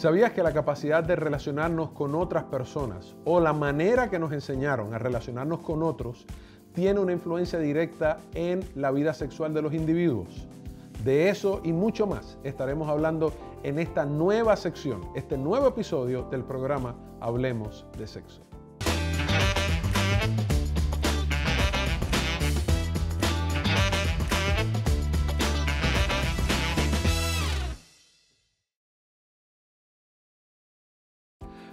¿Sabías que la capacidad de relacionarnos con otras personas o la manera que nos enseñaron a relacionarnos con otros tiene una influencia directa en la vida sexual de los individuos? De eso y mucho más estaremos hablando en esta nueva sección, este nuevo episodio del programa Hablemos de Sexo.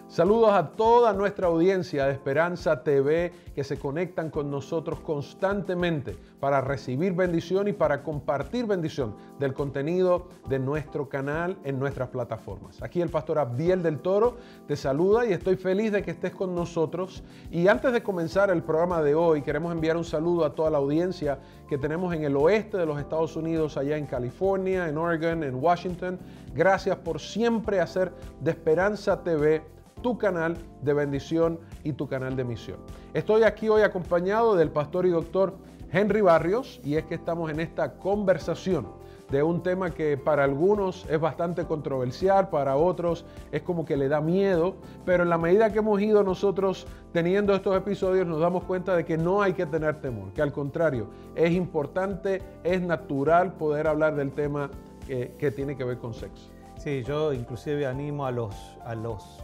Saludos a toda nuestra audiencia de Esperanza TV que se conectan con nosotros constantemente para recibir bendición y para compartir bendición del contenido de nuestro canal en nuestras plataformas. Aquí el pastor Abdiel del Toro te saluda y estoy feliz de que estés con nosotros. Y antes de comenzar el programa de hoy, queremos enviar un saludo a toda la audiencia que tenemos en el oeste de los Estados Unidos, allá en California, en Oregon, en Washington. Gracias por siempre hacer de Esperanza TV tu canal de bendición y tu canal de misión. Estoy aquí hoy acompañado del pastor y doctor Henry Barrios y es que estamos en esta conversación de un tema que para algunos es bastante controversial, para otros es como que le da miedo, pero en la medida que hemos ido nosotros teniendo estos episodios nos damos cuenta de que no hay que tener temor, que al contrario, es importante, es natural poder hablar del tema que tiene que ver con sexo. Sí, yo inclusive animo a los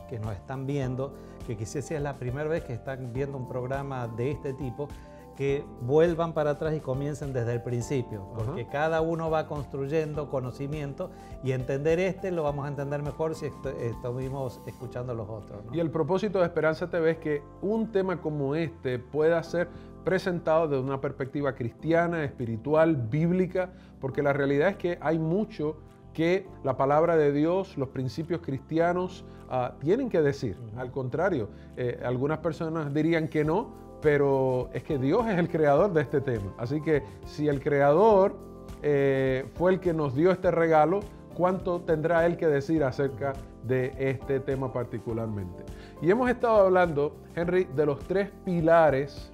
que nos están viendo, que quizás sea la primera vez que están viendo un programa de este tipo, que vuelvan para atrás y comiencen desde el principio, porque cada uno va construyendo conocimiento y entender lo vamos a entender mejor si estuvimos escuchando los otros, ¿no? Y el propósito de Esperanza TV es que un tema como este pueda ser presentado desde una perspectiva cristiana, espiritual, bíblica, porque la realidad es que hay mucho que la palabra de Dios, los principios cristianos tienen que decir. Al contrario, algunas personas dirían que no, pero es que Dios es el creador de este tema. Así que si el creador fue el que nos dio este regalo, ¿cuánto tendrá Él que decir acerca de este tema particularmente? Y hemos estado hablando, Henry, de los 3 pilares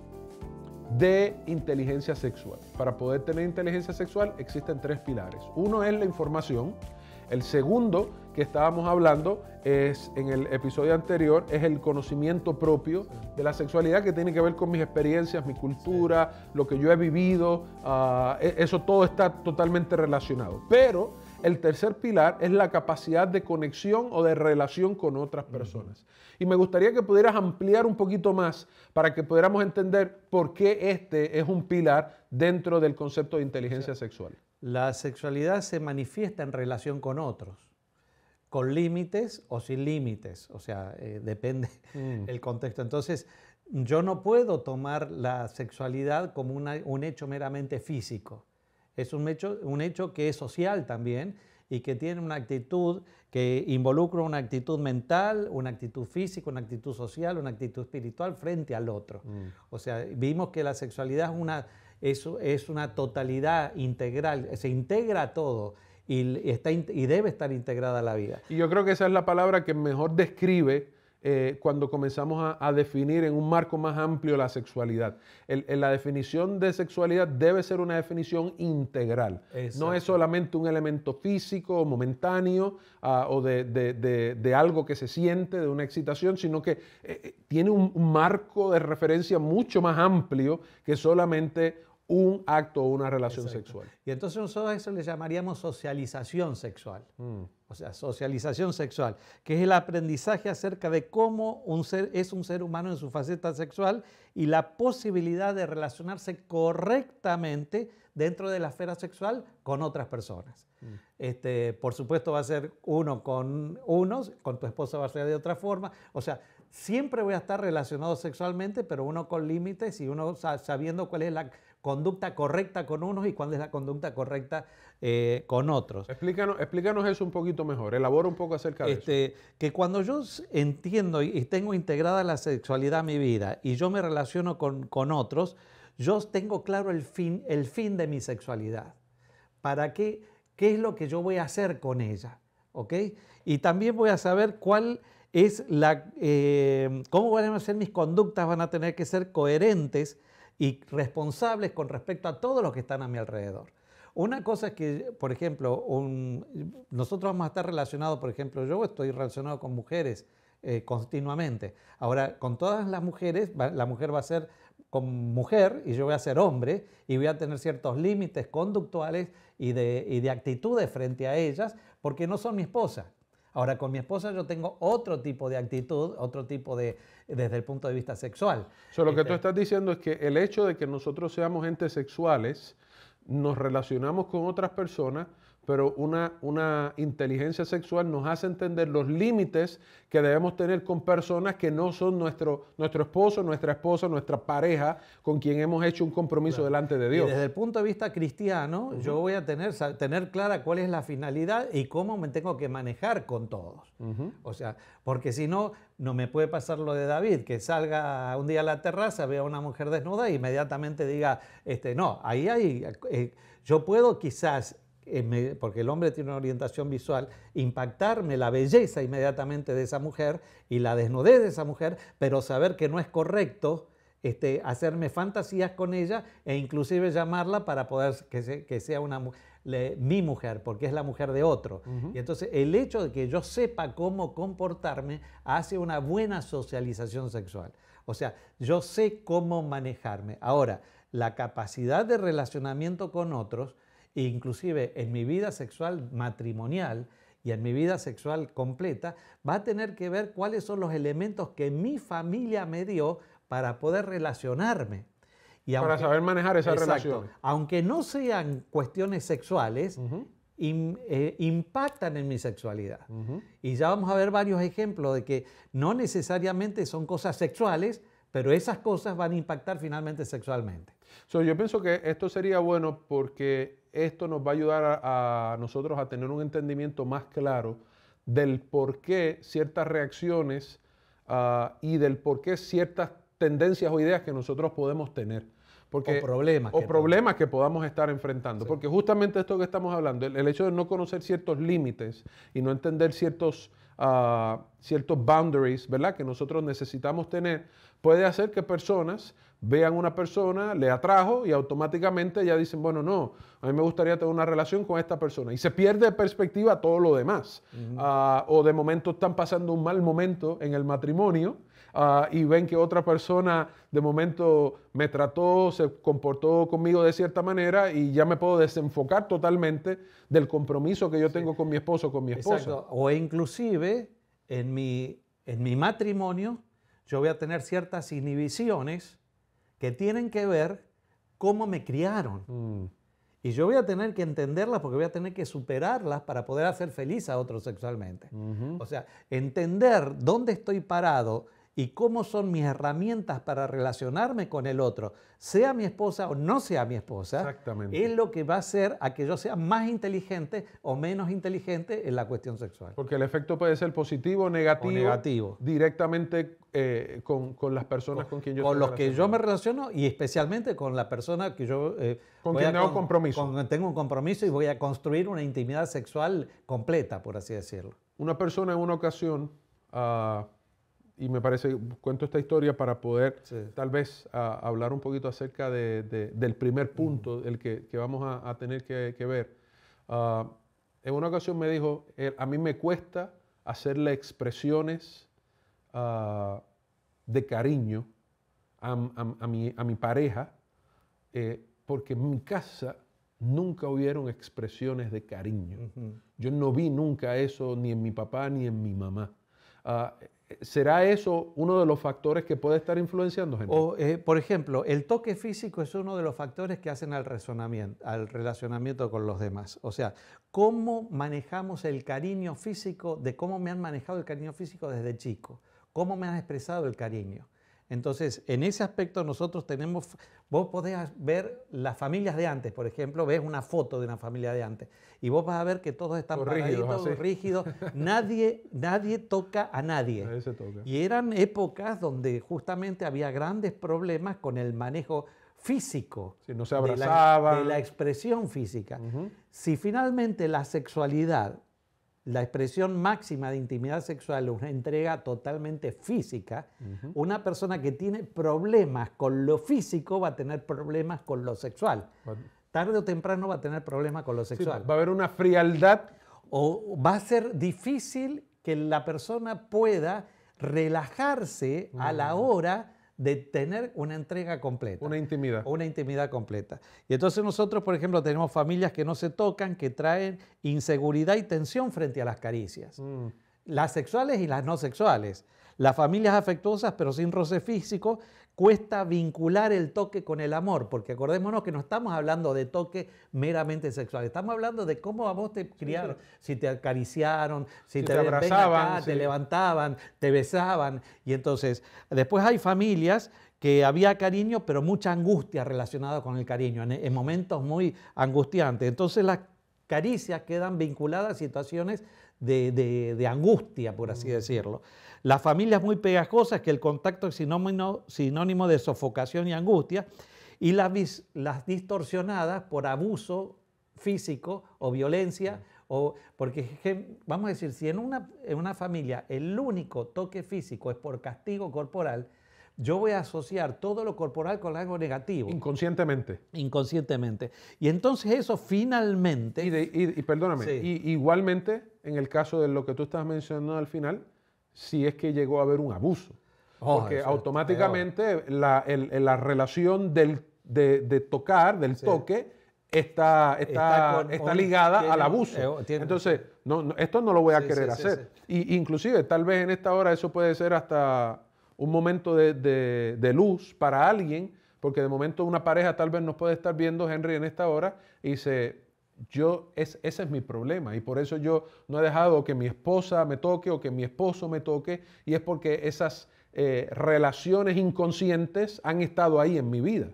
de inteligencia sexual. Para poder tener inteligencia sexual existen 3 pilares. Uno es la información. El segundo que estábamos hablando es, en el episodio anterior, es el conocimiento propio de la sexualidad, que tiene que ver con mis experiencias, mi cultura, lo que yo he vivido. Eso todo está totalmente relacionado. Pero el tercer pilar es la capacidad de conexión o de relación con otras personas. Y me gustaría que pudieras ampliar un poquito más para que pudiéramos entender por qué este es un pilar dentro del concepto de inteligencia sexual. La sexualidad se manifiesta en relación con otros, con límites o sin límites, o sea, depende el contexto. Entonces, yo no puedo tomar la sexualidad como un hecho meramente físico. Es un hecho que es social también y que tiene una actitud que involucra una actitud mental, una actitud física, una actitud social, una actitud espiritual frente al otro. O sea, vimos que la sexualidad es una totalidad integral, se integra a todo y debe estar integrada a la vida. Y yo creo que esa es la palabra que mejor describe cuando comenzamos a definir en un marco más amplio la sexualidad. La definición de sexualidad debe ser una definición integral. Exacto. No es solamente un elemento físico, momentáneo, o de algo que se siente, de una excitación, sino que tiene un marco de referencia mucho más amplio que solamente un acto o una relación sexual. Y entonces nosotros a eso le llamaríamos socialización sexual. O sea, socialización sexual, que es el aprendizaje acerca de cómo es un ser humano en su faceta sexual y la posibilidad de relacionarse correctamente dentro de la esfera sexual con otras personas. Por supuesto va a ser uno con unos, con tu esposa va a ser de otra forma. O sea, siempre voy a estar relacionado sexualmente, pero uno con límites y uno sabiendo cuál es la conducta correcta con unos y cuál es la conducta correcta con otros. Explícanos eso un poquito mejor, elabora un poco acerca de eso. Que cuando yo entiendo y tengo integrada la sexualidad en mi vida y yo me relaciono con otros, yo tengo claro el fin de mi sexualidad. ¿Para qué es lo que yo voy a hacer con ella? ¿Ok? Y también voy a saber cuál es cómo van a ser mis conductas, van a tener que ser coherentes y responsables con respecto a todos los que están a mi alrededor. Una cosa es que, por ejemplo, nosotros vamos a estar relacionados, por ejemplo, yo estoy relacionado con mujeres continuamente. Ahora, con todas las mujeres, la mujer va a ser con mujer y yo voy a ser hombre y voy a tener ciertos límites conductuales y de actitudes frente a ellas porque no son mi esposa. Ahora, con mi esposa yo tengo otro tipo de actitud, otro tipo desde el punto de vista sexual. Lo que tú estás diciendo es que el hecho de que nosotros seamos entes sexuales, nos relacionamos con otras personas, pero una inteligencia sexual nos hace entender los límites que debemos tener con personas que no son nuestro esposo, nuestra esposa, nuestra pareja, con quien hemos hecho un compromiso delante de Dios. Y desde el punto de vista cristiano, yo voy a tener clara cuál es la finalidad y cómo me tengo que manejar con todos. O sea, porque si no, no me puede pasar lo de David, que salga un día a la terraza, vea a una mujer desnuda e inmediatamente diga, no, ahí hay, yo puedo quizás, porque el hombre tiene una orientación visual, impactarme la belleza inmediatamente de esa mujer y la desnudez de esa mujer, pero saber que no es correcto hacerme fantasías con ella e inclusive llamarla para poder que sea mi mujer, porque es la mujer de otro. Y entonces el hecho de que yo sepa cómo comportarme hace una buena socialización sexual. O sea, yo sé cómo manejarme. Ahora, la capacidad de relacionamiento con otros, inclusive en mi vida sexual matrimonial y en mi vida sexual completa, va a tener que ver cuáles son los elementos que mi familia me dio para poder relacionarme. Para saber manejar esa relación. Aunque no sean cuestiones sexuales, impactan en mi sexualidad. Y ya vamos a ver varios ejemplos de que no necesariamente son cosas sexuales, pero esas cosas van a impactar finalmente sexualmente. Yo pienso que esto sería bueno porque esto nos va a ayudar a nosotros a tener un entendimiento más claro del por qué ciertas reacciones y del por qué ciertas tendencias o ideas que nosotros podemos tener. Porque, o problemas que podamos estar enfrentando. Sí. Porque justamente esto que estamos hablando, el hecho de no conocer ciertos límites y no entender ciertos boundaries, ¿verdad?, que nosotros necesitamos tener, puede hacer que personas vean una persona, le atrajo y automáticamente ya dicen, bueno, no, a mí me gustaría tener una relación con esta persona. Y se pierde de perspectiva todo lo demás. O de momento están pasando un mal momento en el matrimonio y ven que otra persona de momento me trató, se comportó conmigo de cierta manera y ya me puedo desenfocar totalmente del compromiso que yo tengo con mi esposo o con mi esposa. Exacto. O inclusive en mi matrimonio yo voy a tener ciertas inhibiciones que tienen que ver cómo me criaron. Y yo voy a tener que entenderlas porque voy a tener que superarlas para poder hacer feliz a otros sexualmente. O sea, entender dónde estoy parado y cómo son mis herramientas para relacionarme con el otro, sea mi esposa o no sea mi esposa, es lo que va a hacer a que yo sea más inteligente o menos inteligente en la cuestión sexual. Porque el efecto puede ser positivo o negativo. Directamente con las personas con quien yo con los que yo me relaciono y especialmente con la persona que yo con quien tengo compromiso. Tengo un compromiso y voy a construir una intimidad sexual completa, por así decirlo. Una persona en una ocasión, y me parece, cuento esta historia para poder tal vez hablar un poquito acerca del primer punto, el que vamos a tener que ver. En una ocasión me dijo, a mí me cuesta hacerle expresiones de cariño a mi pareja, porque en mi casa nunca hubieron expresiones de cariño. Yo no vi nunca eso ni en mi papá ni en mi mamá. ¿Será eso uno de los factores que puede estar influenciando gente? Por ejemplo, el toque físico es uno de los factores que hacen al relacionamiento con los demás. O sea, cómo manejamos el cariño físico, de cómo me han manejado el cariño físico desde chico, cómo me han expresado el cariño. Entonces, en ese aspecto nosotros vos podés ver las familias de antes, por ejemplo, ves una foto de una familia de antes y vos vas a ver que todos están paraditos, rígidos, nadie toca a nadie. Nadie se toca. Y eran épocas donde justamente había grandes problemas con el manejo físico, no se abrazaban, de la expresión física. Si finalmente la sexualidad, la expresión máxima de intimidad sexual es una entrega totalmente física, una persona que tiene problemas con lo físico va a tener problemas con lo sexual. tarde o temprano va a tener problemas con lo Sí, sexual. va a haber una frialdad. O va a ser difícil que la persona pueda relajarse a la hora de tener una entrega completa. Una intimidad. Una intimidad completa. Y entonces nosotros, por ejemplo, tenemos familias que no se tocan, que traen inseguridad y tensión frente a las caricias. Las sexuales y las no sexuales. Las familias afectuosas pero sin roce físico, cuesta vincular el toque con el amor, porque acordémonos que no estamos hablando de toque meramente sexual, estamos hablando de cómo a vos te criaron, si te acariciaron, si te abrazaban, te levantaban, te besaban. Y entonces, después hay familias que había cariño, pero mucha angustia relacionada con el cariño, en momentos muy angustiantes. Entonces las caricias quedan vinculadas a situaciones de angustia, por así decirlo. Las familias muy pegajosas, que el contacto es sinónimo de sofocación y angustia, y las distorsionadas por abuso físico o violencia, porque vamos a decir, si en una familia el único toque físico es por castigo corporal, yo voy a asociar todo lo corporal con algo negativo. Inconscientemente. Inconscientemente. Y entonces eso finalmente... Y perdóname, igualmente, en el caso de lo que tú estás mencionando al final, si es que llegó a haber un abuso. Porque automáticamente la relación de tocar, del toque, está ligada al abuso. Entonces, esto no lo voy a querer hacer. Y inclusive, tal vez en esta hora eso puede ser hasta un momento de luz para alguien, porque de momento una pareja tal vez nos puede estar viendo, Henry, en esta hora, y dice, ese es mi problema, y por eso yo no he dejado que mi esposa me toque o que mi esposo me toque, y es porque esas relaciones inconscientes han estado ahí en mi vida.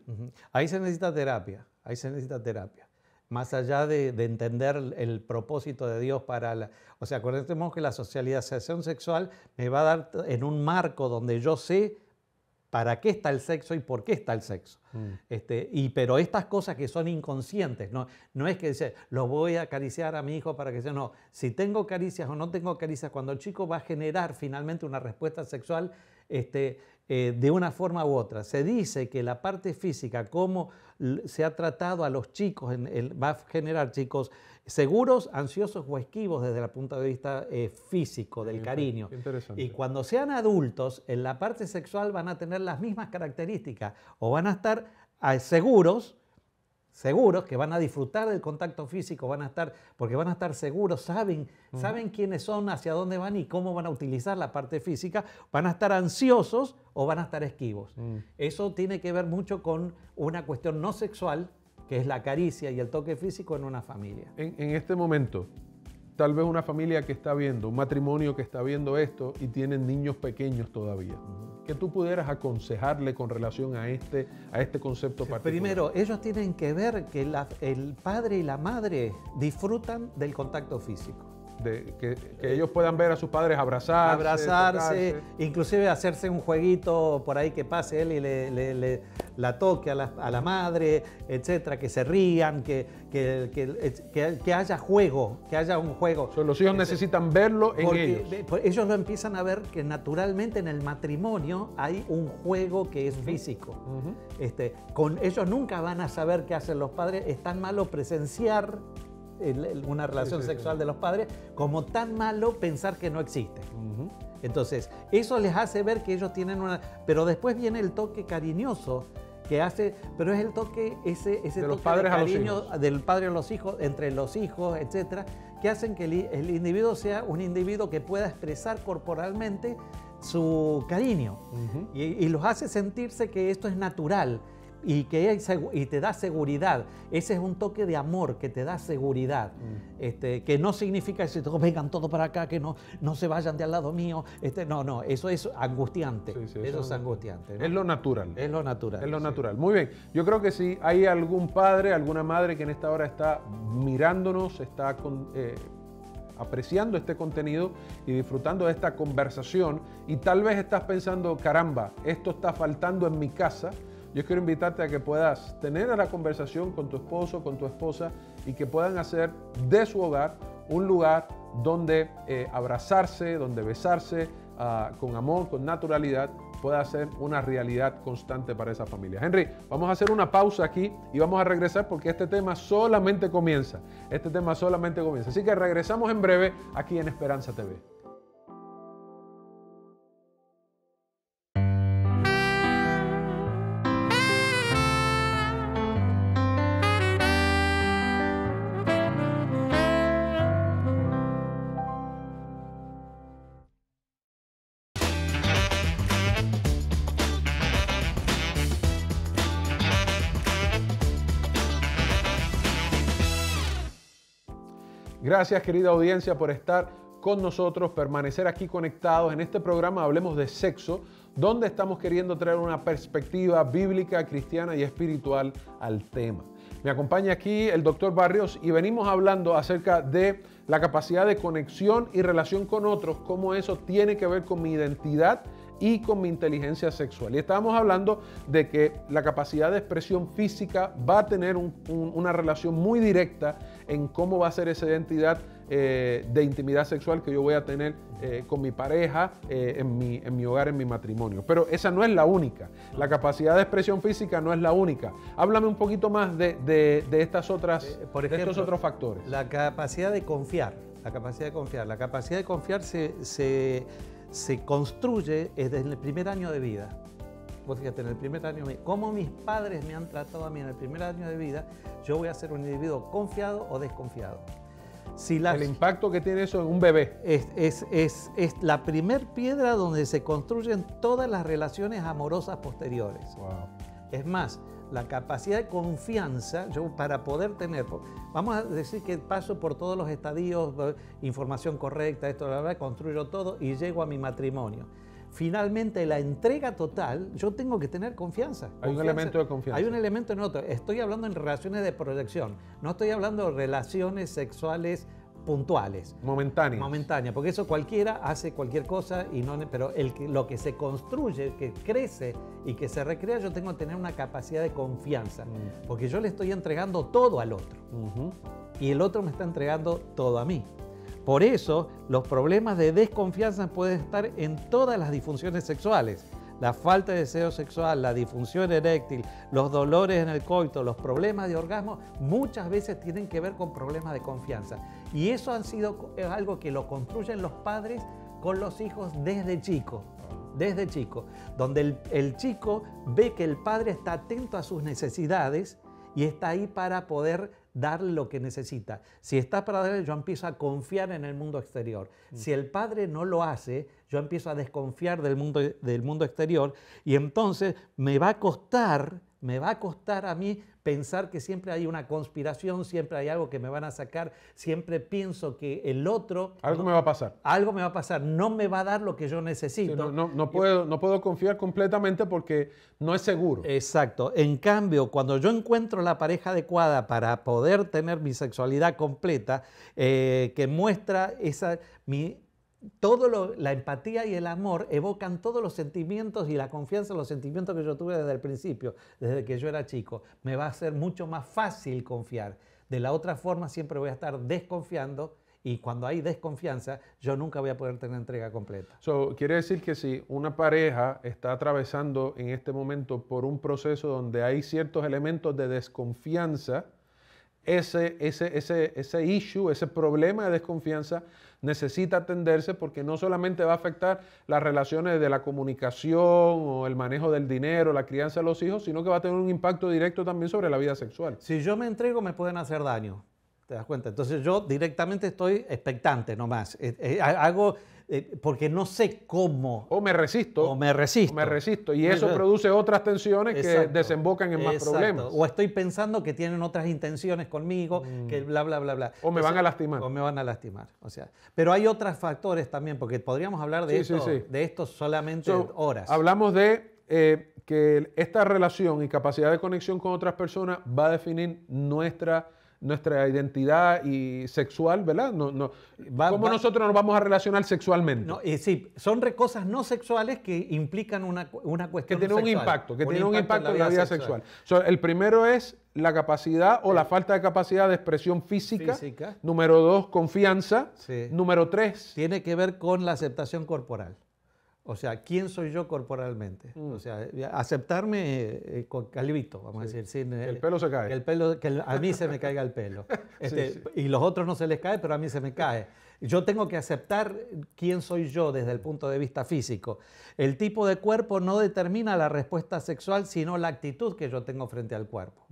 Ahí se necesita terapia, ahí se necesita terapia. Más allá de entender el propósito de Dios para o sea, acordemos que la socialización sexual me va a dar en un marco donde yo sé para qué está el sexo y por qué está el sexo. Pero estas cosas que son inconscientes, no es que dice, lo voy a acariciar a mi hijo para que sea, no. Si tengo caricias o no tengo caricias, cuando el chico va a generar finalmente una respuesta sexual de una forma u otra. Se dice que la parte física, cómo se ha tratado a los chicos, va a generar chicos seguros, ansiosos o esquivos desde el punto de vista físico, del cariño. Interesante. Y cuando sean adultos, en la parte sexual van a tener las mismas características o van a estar seguros que van a disfrutar del contacto físico, porque van a estar seguros, saben quiénes son, hacia dónde van y cómo van a utilizar la parte física, van a estar ansiosos o van a estar esquivos. Eso tiene que ver mucho con una cuestión no sexual, que es la caricia y el toque físico en una familia. En este momento, tal vez una familia que está viendo, un matrimonio que está viendo esto y tienen niños pequeños todavía, ¿qué tú pudieras aconsejarle con relación a este concepto particular? Primero, ellos tienen que ver que el padre y la madre disfrutan del contacto físico. Que ellos puedan ver a sus padres abrazarse, inclusive hacerse un jueguito por ahí que pase él y la toque a la madre, etcétera, que se rían, que haya juego, que haya un juego. Los hijos necesitan verlo en ellos. Ellos lo empiezan a ver que naturalmente en el matrimonio hay un juego que es físico. Ellos nunca van a saber qué hacen los padres, es tan malo presenciar una relación sexual de los padres, como tan malo pensar que no existe. Entonces, eso les hace ver que ellos tienen pero después viene el toque cariñoso que hace, pero es el toque, ese de los toque padres de cariño a los hijos. Del padre a los hijos, entre los hijos, etcétera, que hacen que el individuo sea un individuo que pueda expresar corporalmente su cariño y los hace sentirse que esto es natural. Y te da seguridad. Ese es un toque de amor que te da seguridad. Que no significa que vengan todos para acá, que no se vayan de al lado mío. No, eso es angustiante. Eso es angustiante, ¿no? Es lo natural. Es lo natural. Es lo natural. Muy bien. Yo creo que si hay algún padre, alguna madre que en esta hora está mirándonos, está apreciando este contenido y disfrutando de esta conversación, y tal vez estás pensando, caramba, esto está faltando en mi casa. Yo quiero invitarte a que puedas tener la conversación con tu esposo, con tu esposa, y que puedan hacer de su hogar un lugar donde abrazarse, donde besarse con amor, con naturalidad, pueda ser una realidad constante para esa familia. Henry, vamos a hacer una pausa aquí y vamos a regresar porque este tema solamente comienza. Este tema solamente comienza. Así que regresamos en breve aquí en Esperanza TV. Gracias, querida audiencia, por estar con nosotros, permanecer aquí conectados en este programa Hablemos de Sexo, donde estamos queriendo traer una perspectiva bíblica, cristiana y espiritual al tema. Me acompaña aquí el Dr. Barrios y venimos hablando acerca de la capacidad de conexión y relación con otros, cómo eso tiene que ver con mi identidad y con mi inteligencia sexual. Y estábamos hablando de que la capacidad de expresión física va a tener una relación muy directa en cómo va a ser esa identidad de intimidad sexual que yo voy a tener con mi pareja, en mi hogar, en mi matrimonio. Pero esa no es la única. La capacidad de expresión física no es la única. Háblame un poquito más de estas otras, por ejemplo, de estos otros factores. La capacidad de confiar. La capacidad de confiar. La capacidad de confiar se construye desde el primer año de vida. Vos fíjate, en el primer año, como mis padres me han tratado a mí en el primer año de vida, yo voy a ser un individuo confiado o desconfiado. El impacto que tiene eso en un bebé. Es la primer piedra donde se construyen todas las relaciones amorosas posteriores. Wow. Es más, la capacidad de confianza, yo para poder tener, vamos a decir que paso por todos los estadios, información correcta, esto, la verdad, construyo todo y llego a mi matrimonio. Finalmente, la entrega total, yo tengo que tener confianza. Hay un elemento de confianza. Hay un elemento en otro. Estoy hablando en relaciones de proyección, no estoy hablando de relaciones sexuales puntuales. Momentáneas, porque eso cualquiera hace cualquier cosa, pero lo que se construye, que crece y que se recrea, yo tengo que tener una capacidad de confianza, porque yo le estoy entregando todo al otro, y el otro me está entregando todo a mí. Por eso, los problemas de desconfianza pueden estar en todas las disfunciones sexuales. La falta de deseo sexual, la disfunción eréctil, los dolores en el coito, los problemas de orgasmo, muchas veces tienen que ver con problemas de confianza. Y eso es algo que lo construyen los padres con los hijos desde chico. Desde chico, donde el chico ve que el padre está atento a sus necesidades y está ahí para poder darle lo que necesita. Si está para darle, yo empiezo a confiar en el mundo exterior. Si el padre no lo hace, yo empiezo a desconfiar del mundo exterior y entonces me va a costar a mí pensar que siempre hay una conspiración, siempre hay algo que me van a sacar, siempre pienso que el otro... Algo me va a pasar. Algo me va a pasar, no me va a dar lo que yo necesito. Sí, no puedo confiar completamente porque no es seguro. Exacto. En cambio, cuando yo encuentro la pareja adecuada para poder tener mi sexualidad completa, que muestra la empatía y el amor evocan todos los sentimientos y la confianza en los sentimientos que yo tuve desde el principio, desde que yo era chico. Me va a ser mucho más fácil confiar. De la otra forma siempre voy a estar desconfiando y cuando hay desconfianza yo nunca voy a poder tener entrega completa. Quiere decir que si una pareja está atravesando en este momento por un proceso donde hay ciertos elementos de desconfianza, ese issue, ese problema de desconfianza necesita atenderse porque no solamente va a afectar las relaciones de la comunicación o el manejo del dinero, la crianza de los hijos, sino que va a tener un impacto directo también sobre la vida sexual. Si yo me entrego, me pueden hacer daño. ¿Te das cuenta? Entonces yo directamente estoy expectante nomás. Hago porque no sé cómo. O me resisto. Y eso produce otras tensiones que desembocan en más problemas. O estoy pensando que tienen otras intenciones conmigo, que bla, bla, bla, bla. O me van a lastimar. O me van a lastimar. O sea, pero hay otros factores también, porque podríamos hablar de esto solamente horas. Hablamos de que esta relación y capacidad de conexión con otras personas va a definir nuestra identidad y sexual, ¿verdad? ¿Cómo nosotros nos vamos a relacionar sexualmente? No, sí, son cosas no sexuales que implican una cuestión que tiene sexual. Un impacto en la vida sexual. El primero es la capacidad o la falta de capacidad de expresión física. Número 2, confianza. Sí. Número 3. Tiene que ver con la aceptación corporal. O sea, ¿quién soy yo corporalmente? O sea, aceptarme con calvito, vamos a decir. Sin, que el pelo se cae. A mí se me caiga el pelo. Sí. Y los otros no se les cae, pero a mí se me cae. Yo tengo que aceptar quién soy yo desde el punto de vista físico. El tipo de cuerpo no determina la respuesta sexual, sino la actitud que yo tengo frente al cuerpo.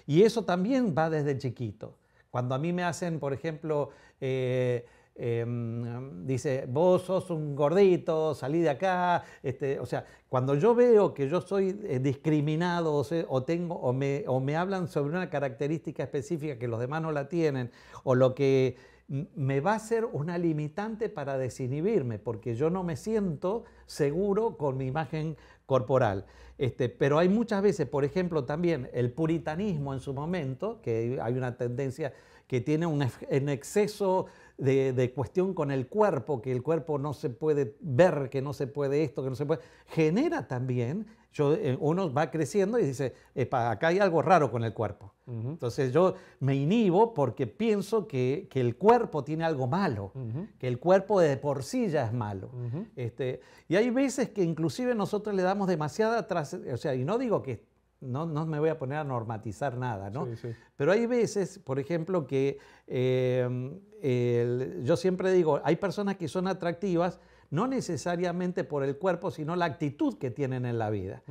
Y eso también va desde chiquito. Cuando a mí me hacen, por ejemplo, dice, vos sos un gordito, salí de acá. O sea, cuando yo veo que yo soy discriminado o me hablan sobre una característica específica que los demás no la tienen, o lo que me va a ser una limitante para desinhibirme, porque yo no me siento seguro con mi imagen corporal. Pero hay muchas veces, por ejemplo, también el puritanismo en su momento, que hay una tendencia que tiene un exceso de cuestión con el cuerpo, que el cuerpo no se puede ver, que no se puede esto, que no se puede... Genera también, uno va creciendo y dice, acá hay algo raro con el cuerpo. Entonces yo me inhibo porque pienso que el cuerpo tiene algo malo, que el cuerpo de por sí ya es malo. Y hay veces que inclusive nosotros le damos demasiada o sea, y no digo que no me voy a poner a normatizar nada, ¿no? Sí. Pero hay veces, por ejemplo, que yo siempre digo, hay personas que son atractivas no necesariamente por el cuerpo, sino la actitud que tienen en la vida.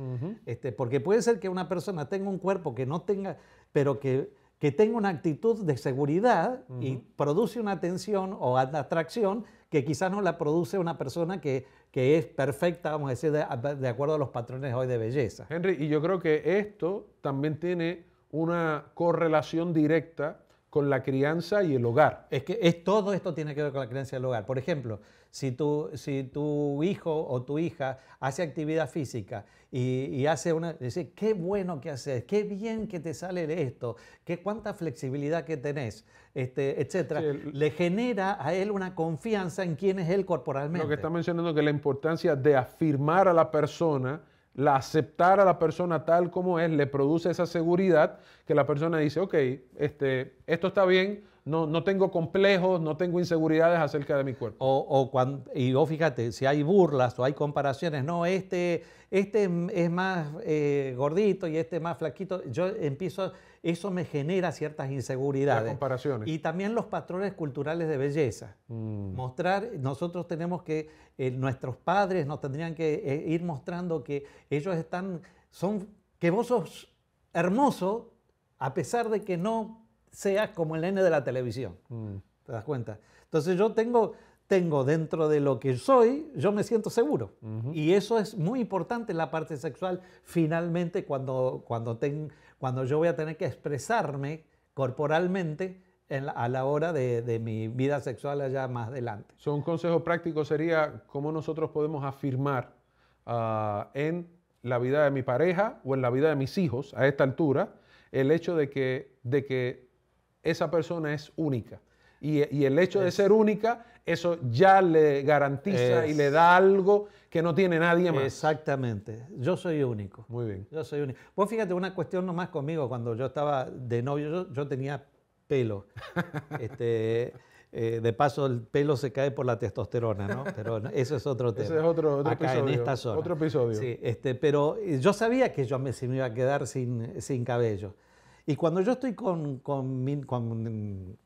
Porque puede ser que una persona tenga un cuerpo que no tenga, pero que tenga una actitud de seguridad y produce una atención o atracción que quizás no la produce una persona que es perfecta, vamos a decir, de acuerdo a los patrones hoy de belleza. Henry, y yo creo que esto también tiene una correlación directa con la crianza y el hogar. Es que todo esto tiene que ver con la crianza y el hogar. Por ejemplo, si tu hijo o tu hija hace actividad física y hace dice, qué bueno que haces, qué bien que te sale esto, cuánta flexibilidad que tenés, etcétera, le genera a él una confianza en quién es él corporalmente. Lo que está mencionando es que la importancia de afirmar a la persona, aceptar a la persona tal como es, le produce esa seguridad que la persona dice, ok, esto está bien, no tengo complejos, no tengo inseguridades acerca de mi cuerpo. Y vos fíjate, si hay burlas o hay comparaciones, no, este es más gordito y este más flaquito, eso me genera ciertas inseguridades. Las comparaciones. Y también los patrones culturales de belleza. Nosotros tenemos que, nuestros padres nos tendrían que ir mostrando que ellos que vos sos hermoso a pesar de que no seas como el nene de la televisión. ¿Te das cuenta? Entonces yo tengo dentro de lo que soy, yo me siento seguro. Y eso es muy importante en la parte sexual, finalmente, cuando yo voy a tener que expresarme corporalmente a la hora de mi vida sexual allá más adelante. Un consejo práctico sería cómo nosotros podemos afirmar en la vida de mi pareja o en la vida de mis hijos a esta altura el hecho de que esa persona es única. Y el hecho de ser única, eso ya le garantiza y le da algo que no tiene nadie más. Exactamente. Yo soy único. Muy bien. Yo soy único. Vos fíjate, una cuestión nomás conmigo, cuando yo estaba de novio, yo tenía pelo. De paso, el pelo se cae por la testosterona, ¿no? Pero eso es otro tema. Ese es otro acá episodio. En esta zona. Otro episodio. Sí, pero yo sabía que se me iba a quedar sin cabello. Y cuando yo estoy con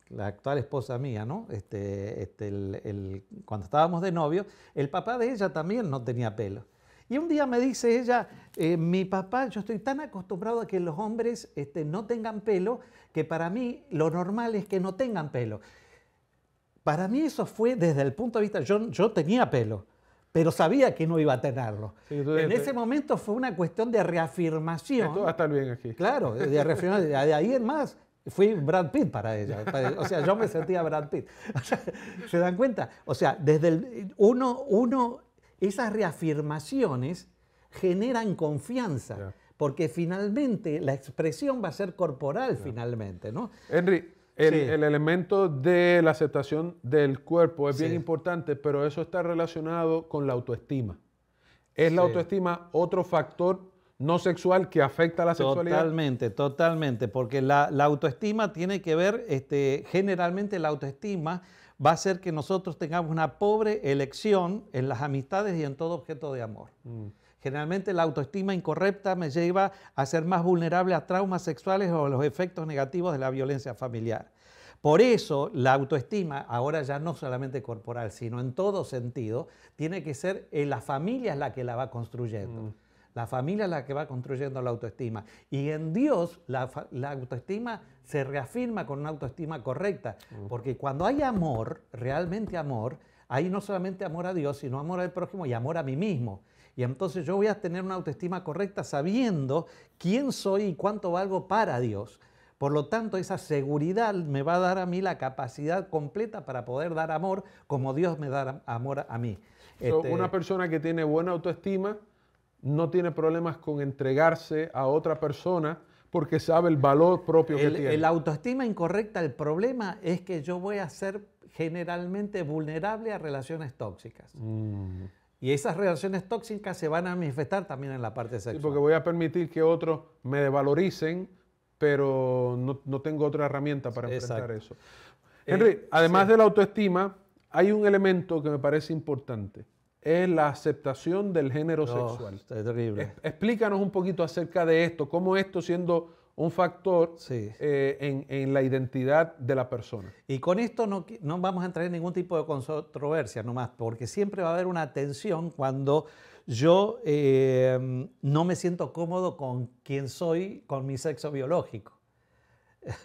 la actual esposa mía, ¿no? Cuando estábamos de novio, el papá de ella también no tenía pelo. Y un día me dice ella, mi papá, yo estoy tan acostumbrado a que los hombres no tengan pelo, que para mí lo normal es que no tengan pelo. Para mí eso fue desde el punto de vista, yo tenía pelo, pero sabía que no iba a tenerlo. Sí, en ese momento fue una cuestión de reafirmación. Esto va a estar bien aquí. Claro, de reafirmación. De ahí en más, fui Brad Pitt para ella. O sea, yo me sentía Brad Pitt. O sea, ¿se dan cuenta? O sea, desde esas reafirmaciones generan confianza, porque finalmente la expresión va a ser corporal, finalmente, ¿no? Henry, el elemento de la aceptación del cuerpo es bien importante, pero eso está relacionado con la autoestima. ¿Es la autoestima otro factor no sexual que afecta a la sexualidad? Totalmente, porque la autoestima tiene que ver, generalmente la autoestima va a hacer que nosotros tengamos una pobre elección en las amistades y en todo objeto de amor. Generalmente la autoestima incorrecta me lleva a ser más vulnerable a traumas sexuales o a los efectos negativos de la violencia familiar. Por eso la autoestima, ahora ya no solamente corporal, sino en todo sentido, tiene que ser la familia es la que la va construyendo. La familia es la que va construyendo la autoestima. Y en Dios la autoestima se reafirma con una autoestima correcta. Porque cuando hay amor, realmente amor, hay no solamente amor a Dios, sino amor al prójimo y amor a mí mismo. Y entonces yo voy a tener una autoestima correcta sabiendo quién soy y cuánto valgo para Dios. Por lo tanto, esa seguridad me va a dar a mí la capacidad completa para poder dar amor como Dios me da amor a mí. Una persona que tiene buena autoestima no tiene problemas con entregarse a otra persona porque sabe el valor propio que tiene. La autoestima incorrecta, el problema es que yo voy a ser generalmente vulnerable a relaciones tóxicas. Y esas relaciones tóxicas se van a manifestar también en la parte sexual. Sí, porque voy a permitir que otros me devaloricen, pero no tengo otra herramienta para enfrentar eso. Henry, además de la autoestima, hay un elemento que me parece importante. Es la aceptación del género sexual. Es terrible. Explícanos un poquito acerca de esto, cómo esto siendo un factor en la identidad de la persona. Y con esto no vamos a entrar en ningún tipo de controversia nomás, porque siempre va a haber una tensión cuando yo no me siento cómodo con quien soy, con mi sexo biológico.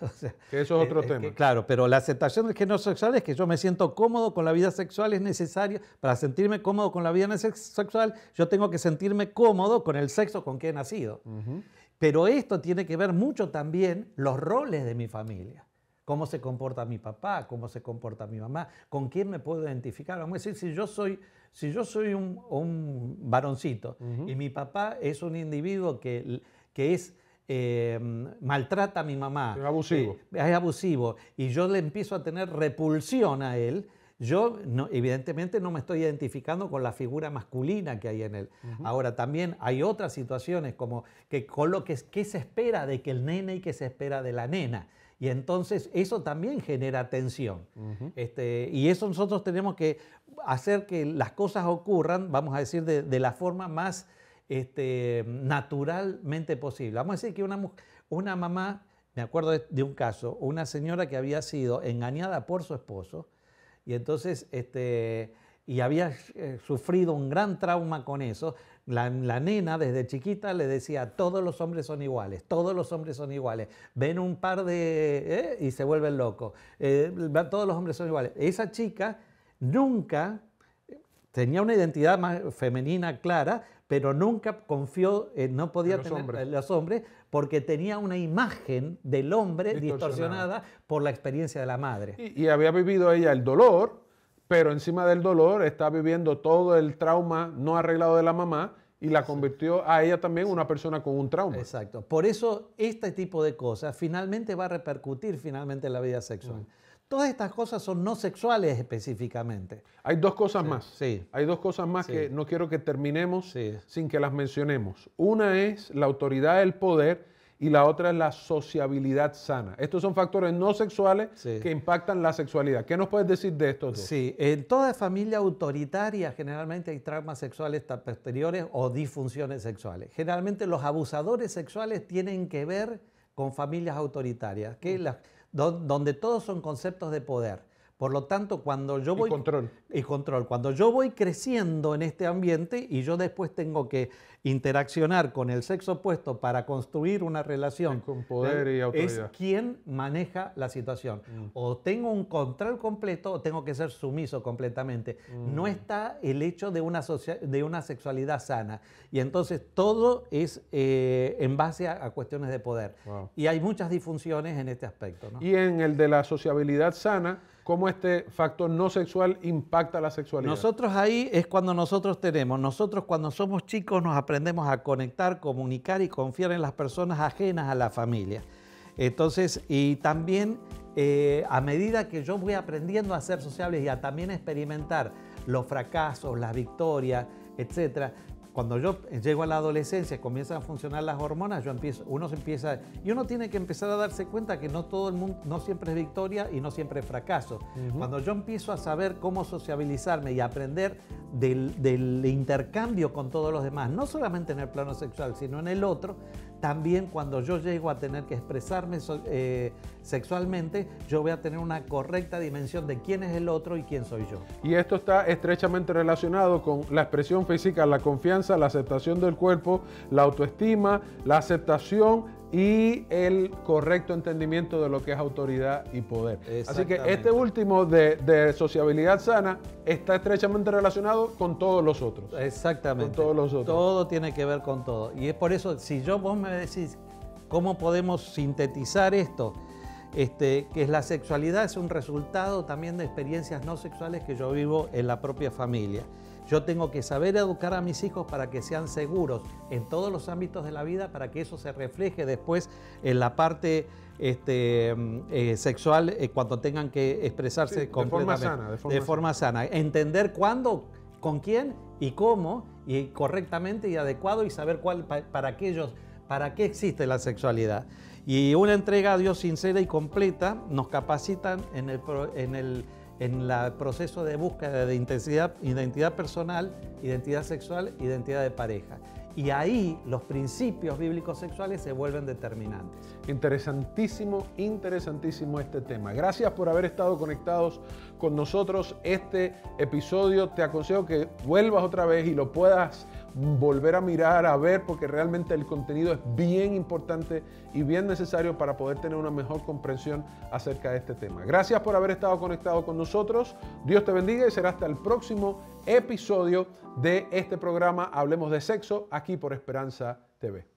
O sea, que eso es otro tema. Claro, pero la aceptación del género sexual es que yo me siento cómodo con la vida sexual, es necesario. Para sentirme cómodo con la vida sexual, yo tengo que sentirme cómodo con el sexo con que he nacido. Pero esto tiene que ver mucho también los roles de mi familia. Cómo se comporta mi papá, cómo se comporta mi mamá, con quién me puedo identificar. Vamos a decir, si yo soy un varoncito y mi papá es un individuo que es... maltrata a mi mamá. Es abusivo. Es abusivo. Y yo le empiezo a tener repulsión a él. Yo evidentemente no me estoy identificando con la figura masculina que hay en él. Ahora también hay otras situaciones como que con lo que se espera de que el nene y que se espera de la nena. Y entonces eso también genera tensión. Y eso nosotros tenemos que hacer que las cosas ocurran, vamos a decir, de la forma más naturalmente posible. Vamos a decir que una mamá, me acuerdo de un caso, una señora que había sido engañada por su esposo y entonces y había sufrido un gran trauma con eso. La nena desde chiquita le decía, todos los hombres son iguales, todos los hombres son iguales. Ven un par de... y se vuelven locos. Todos los hombres son iguales. Esa chica nunca tenía una identidad más femenina clara, pero nunca confió, no podía tener los hombres porque tenía una imagen del hombre distorsionada por la experiencia de la madre. Y había vivido ella el dolor, pero encima del dolor está viviendo todo el trauma no arreglado de la mamá y la convirtió a ella también una persona con un trauma. Exacto. Por eso este tipo de cosas finalmente va a repercutir finalmente en la vida sexual. Todas estas cosas son no sexuales específicamente. Hay dos cosas más. Sí. Hay dos cosas más que no quiero que terminemos sin que las mencionemos. Una es la autoridad del poder y la otra es la sociabilidad sana. Estos son factores no sexuales que impactan la sexualidad. ¿Qué nos puedes decir de estos dos? Sí, en toda familia autoritaria generalmente hay traumas sexuales posteriores o disfunciones sexuales. Generalmente los abusadores sexuales tienen que ver con familias autoritarias, donde todos son conceptos de poder. Por lo tanto, cuando yo voy... Y control. Cuando yo voy creciendo en este ambiente y yo después tengo que interaccionar con el sexo opuesto para construir una relación... Con poder y autoridad. Es quien maneja la situación. O tengo un control completo o tengo que ser sumiso completamente. No está el hecho de una sexualidad sana. Y entonces todo es en base a cuestiones de poder. Wow. Y hay muchas disfunciones en este aspecto, ¿no? Y en el de la sociabilidad sana, ¿cómo este factor no sexual impacta la sexualidad? Nosotros ahí es cuando nosotros cuando somos chicos nos aprendemos a conectar, comunicar y confiar en las personas ajenas a la familia. Entonces, y también a medida que yo voy aprendiendo a ser sociables y a también experimentar los fracasos, las victorias, etc., cuando yo llego a la adolescencia, comienzan a funcionar las hormonas, uno tiene que empezar a darse cuenta que no todo el mundo, no siempre es victoria y no siempre es fracaso. Cuando yo empiezo a saber cómo sociabilizarme y aprender del intercambio con todos los demás, no solamente en el plano sexual, sino en el otro, también cuando yo llego a tener que expresarme sexualmente, yo voy a tener una correcta dimensión de quién es el otro y quién soy yo. Y esto está estrechamente relacionado con la expresión física, la confianza, la aceptación del cuerpo, la autoestima, la aceptación y el correcto entendimiento de lo que es autoridad y poder. Así que este último de sociabilidad sana está estrechamente relacionado con todos los otros. Exactamente. Con todos los otros. Todo tiene que ver con todo. Y es por eso, si vos me decís cómo podemos sintetizar esto, que la sexualidad es un resultado también de experiencias no sexuales que yo vivo en la propia familia. Yo tengo que saber educar a mis hijos para que sean seguros en todos los ámbitos de la vida, para que eso se refleje después en la parte sexual cuando tengan que expresarse completamente. De forma sana. Entender cuándo, con quién y cómo, y correctamente y adecuado, y saber para qué existe la sexualidad. Y una entrega a Dios sincera y completa nos capacitan en el proceso de búsqueda de identidad personal, identidad sexual, identidad de pareja. Y ahí los principios bíblicos sexuales se vuelven determinantes. Interesantísimo, interesantísimo este tema. Gracias por haber estado conectados con nosotros este episodio. Te aconsejo que vuelvas otra vez y lo puedas volver a mirar, a ver, porque realmente el contenido es bien importante y bien necesario para poder tener una mejor comprensión acerca de este tema. Gracias por haber estado conectado con nosotros. Dios te bendiga y será hasta el próximo episodio de este programa Hablemos de Sexo, aquí por Esperanza TV.